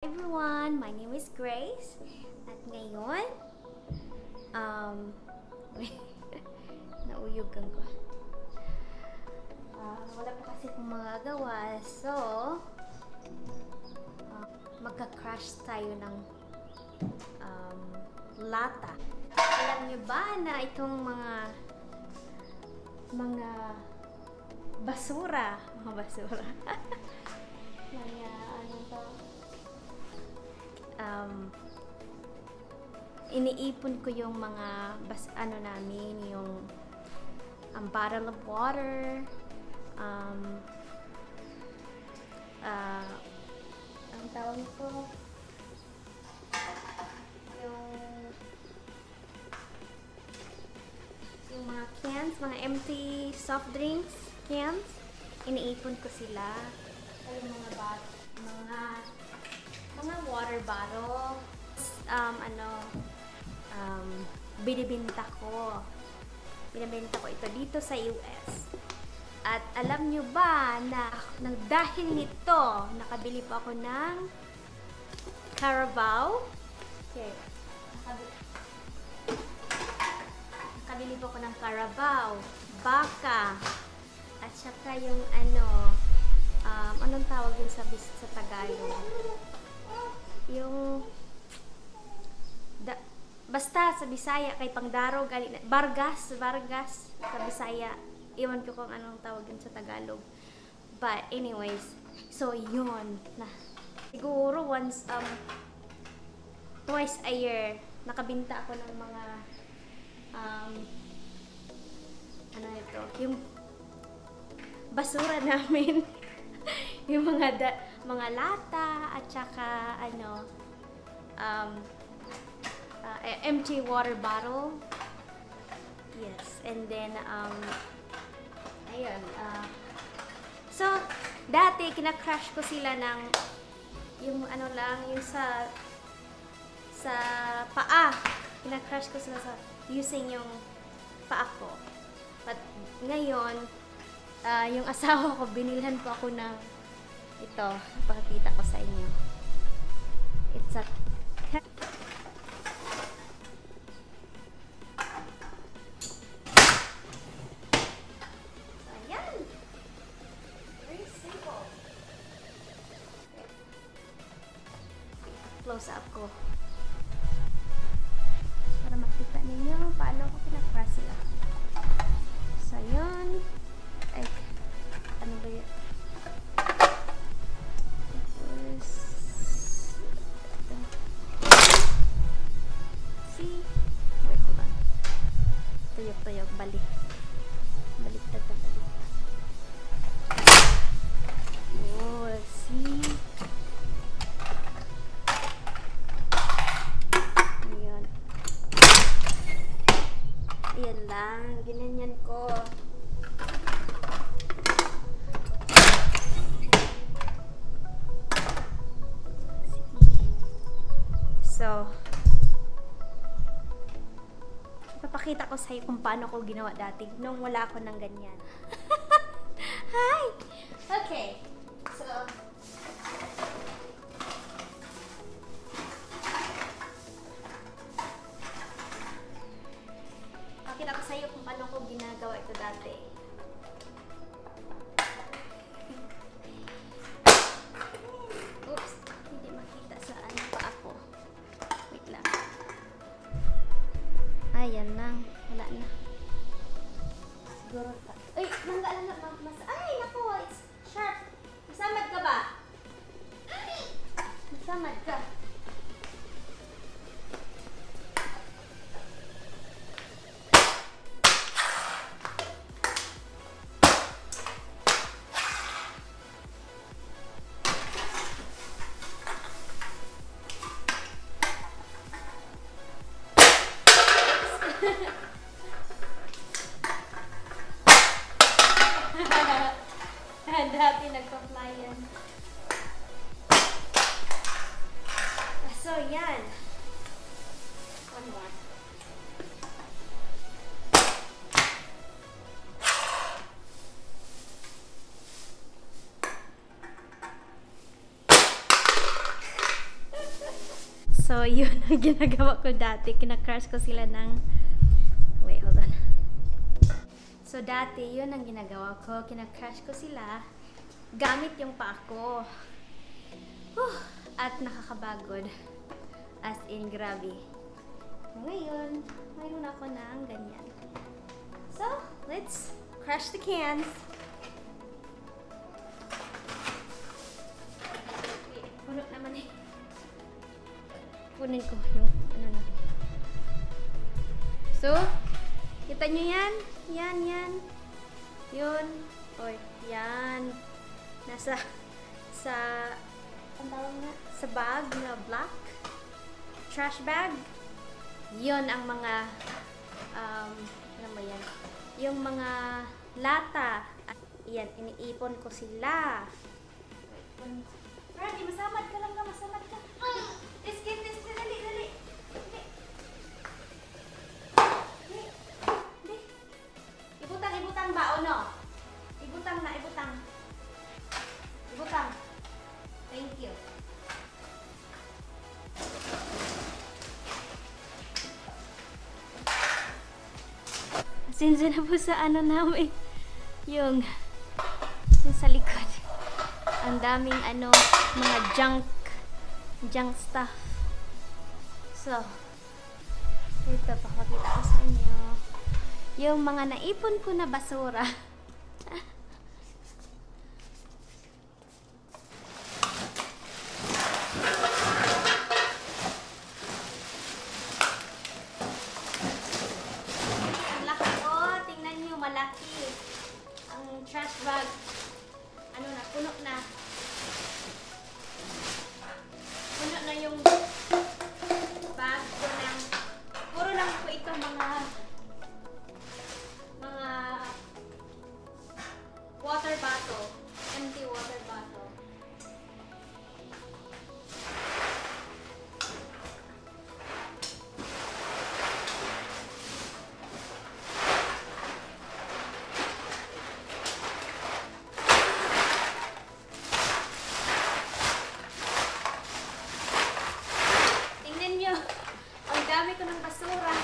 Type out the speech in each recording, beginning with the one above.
Everyone, my name is Grace at ngayon nauyugan ko. Wala pa kasi akong magagawa, so magka-crush tayo ng lata. Alam niyo ba na itong mga basura mga ano to, iniipon ko yung mga namin, yung bottle of water, ang tawag ko, yung mga cans, mga empty soft drinks cans, iniipon ko sila. Yung mga water bottle, binibenta ko ito dito sa US. At alam nyo ba na dahil nito, nakabili po ako ng Carabao. Okay. Nakabili po ako ng Carabao, Baka, at saka yung anong tawag yun sa Tagalog? Yung basta sa Bisaya kay Pangdaro Bargas sa Bisaya. Iwan ko kung anong tawag yun sa Tagalog. But anyways, so yun na. Siguro twice a year nakabinta ako ng mga yung basura namin. Yung mga lata at saka empty water bottle. Yes, and then ayun, so dati kina-crush ko sila ng yung yung sa paa. Kina-crush ko sila sa using yung paa ko. But ngayon, yung asawa ko, binilhan ko ako ng ito, pakikita ko sa inyo. It's a so, ayan. Very simple. Close up ko para makita ninyo paano ko pinag-press sila. So, yun. Ay, ano ba yun? See? Wait, hold on. Tuyok-tuyok, balik. Baliktad na baliktad. Oh, see? Ayan. Ayan lang. Ginanyan ko. So, ipapakita ko sa'yo kung paano ko ginawa dati nung wala ako ng ganyan. Hi! Okay. So, pakita ko sa'yo kung paano ko ginagawa ito dati. Oops! Hindi makita sa pa ako. Wait lang. Ayan lang. Wala na. Siguro ka. Ay! Mangga lang na. Ay! Naku! It's sharp. Masamad ka ba? Masamad ka. Dati nagpa-flyan. So, yan. One more. So, yun ang ginagawa ko dati. Kina-crush ko sila ng... Wait, hold on. So, dati, yun ang ginagawa ko. Kina-crush ko sila gamit yung paa ko. At nakakabagod. As in, grabe. Ngayon, mayroon ako ng ganyan. So, let's crush the cans. Wait, puno naman eh. Punin ko yung ano na. So, kita nyo yan? Yan. Yun. Oy, yan. Nasa, ang tawag nga? Sa bag na black. Trash bag. Yun ang mga, ano ba yan? Yung mga lata. Yan, iniipon ko sila. Ready, masamad ka lang ka, masamad ka. This, dali. Ibutang ba o no? Ibutang. Thank you. Since na po sa ano namin, yung sa likod. Ang daming ano, mga junk stuff. So, ito, pakakita ko sa inyo. Yung mga naipon ko na basura. Ang laki, oh, tingnan nyo, malaki. Ang trash bag, ano na, puno na. Puno na yung bag ko ng, puro lang po ito mga water bottle, empty water bottle. Tingnan nyo, ang dami ko ng basura.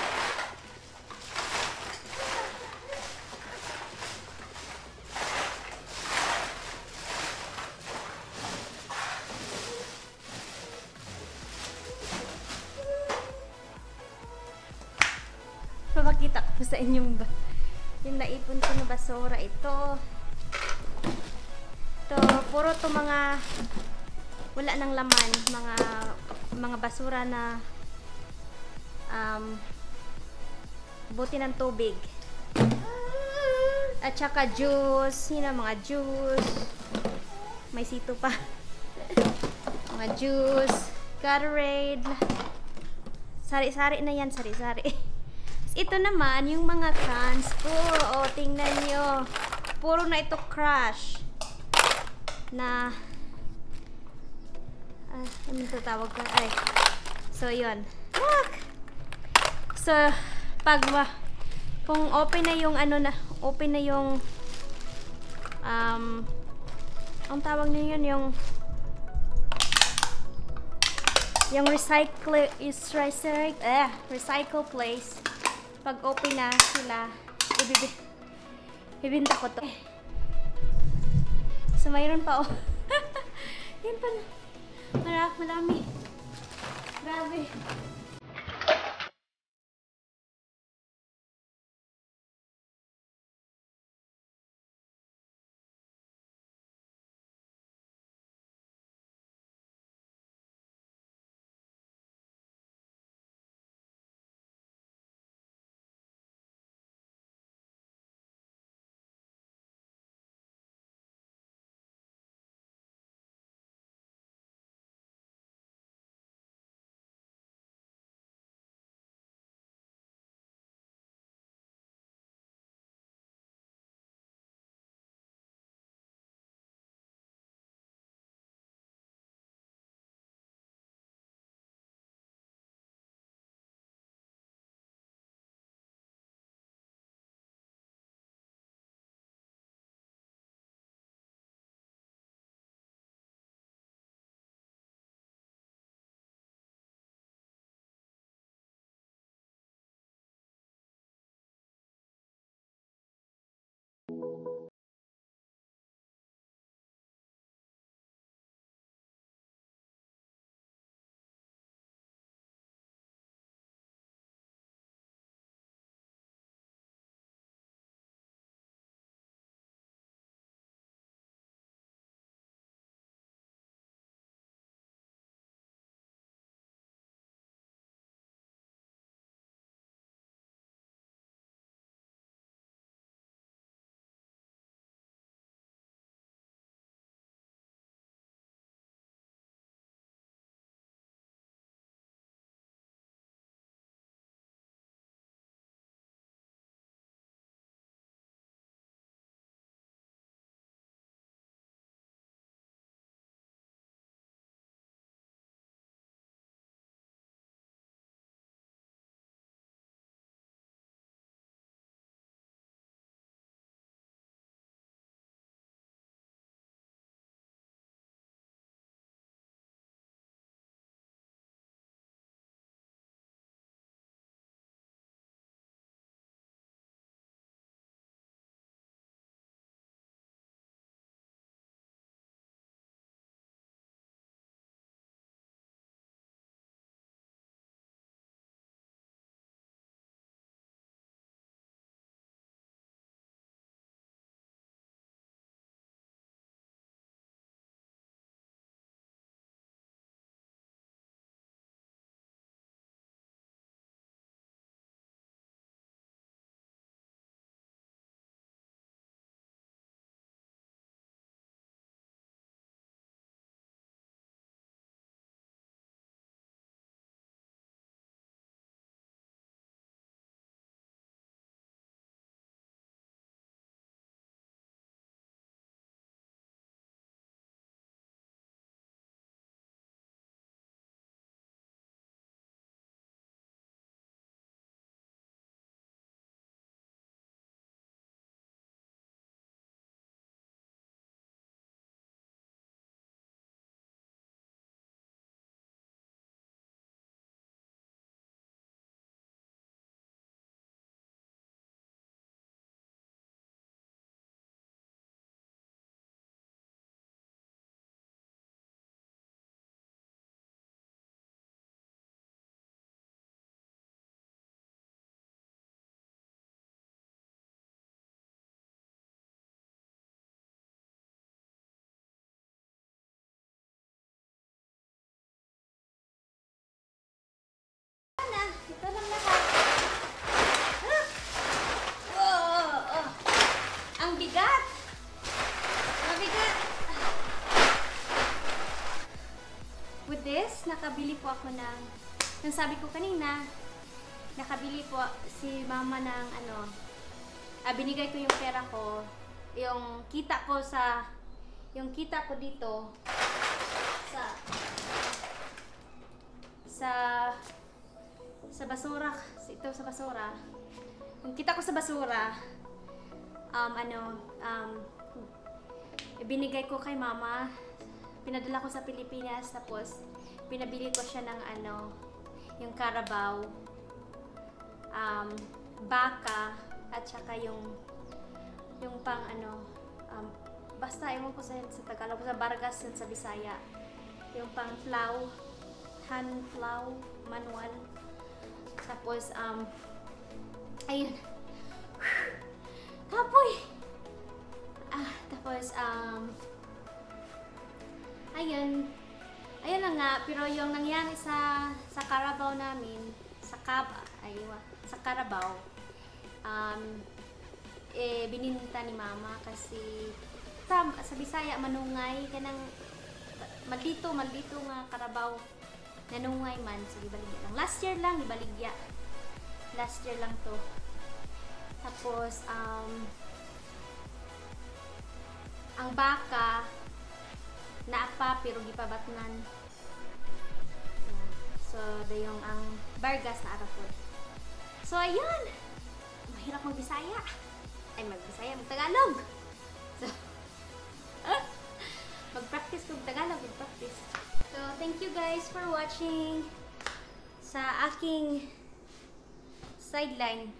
Papakita ko sa inyo yung naipon ko na basura. Ito, puro to mga wala nang laman, mga basura na buti ng tubig. At saka juice, mga juice. May sito pa. Mga juice, Gatorade. Sari-sari na yan, sari-sari. Ito naman, yung mga cans ko. O, tingnan nyo. Puro na ito crush. Na, ano tatawag ko? Ay. So, yun. Look! So, kung open na yung, open na yung, ang tawag nyo yun, yung recycle place. Pag open na sila, ibinta ko to. So, mayroon pa, oh. Yan pa. Marami. Grabe. is, nakabili po ako ng, yung sabi ko kanina, nakabili po si mama ng ano, binigay ko yung pera ko, yung kita ko dito, sa basura, ito sa basura, yung kita ko sa basura, binigay ko kay mama, pinadala ko sa Pilipinas, tapos pinabili ko siya ng ano, yung Carabao, baka, at saka yung pang ano, basta ewan ko sa Tagalog, sa Bargas, sa Bisaya, yung pang plow, hand plow, manual. Tapos, ayun, kapoy! Tapos, ayun lang nga, pero yung nangyari sa Carabao namin, sa Carabao, bininta ni mama kasi sa Bisaya manungay kanang maldito nga Carabao, nanungay man, sige baligya lang. Last year lang to. Tapos ang baka naapa pero gipabatnan. Yeah. So dayong ang Bargas na arapod. So ayun, mahirap mag-Bisaya. Mag-Bisaya, mag-Tagalog. So mag-practice kung Tagalog, mag-practice. So, thank you guys for watching sa aking sideline.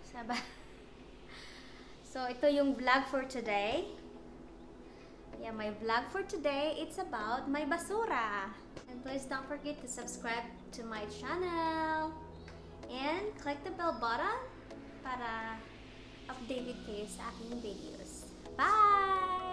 So, ito yung vlog for today. Yeah, my vlog for today, it's about my basura. And please don't forget to subscribe to my channel. And click the bell button para updated kayo sa aking videos. Bye!